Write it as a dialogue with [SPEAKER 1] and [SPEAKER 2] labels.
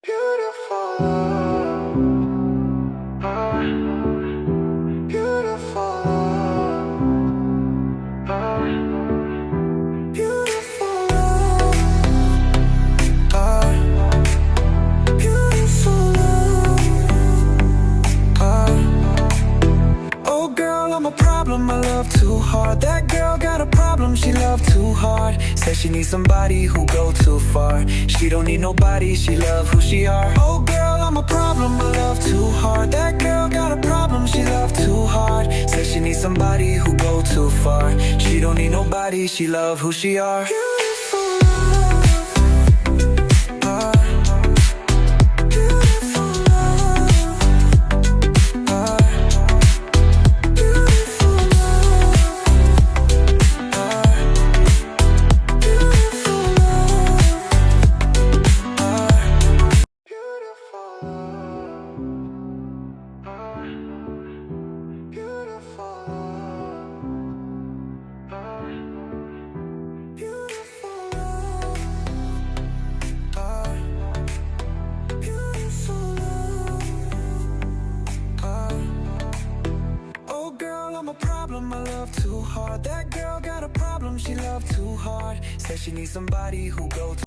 [SPEAKER 1] Beautiful love, beautiful love, beautiful love, beautiful love. Oh girl, I'm a problem, I love too hard. That girl got a problem, she love too hard. Says she needs somebody who go too far. She don't need nobody, she love who she are. Oh girl, I'm a problem, I love too hard. That girl got a problem, she love too hard. Says she needs somebody who go too far. She don't need nobody, she love who she are. Beautiful love, beautiful love, beautiful love, beautiful Oh girl, I'm a problem, I love too hard. That girl got a problem, she love too hard. Says she needs somebody who go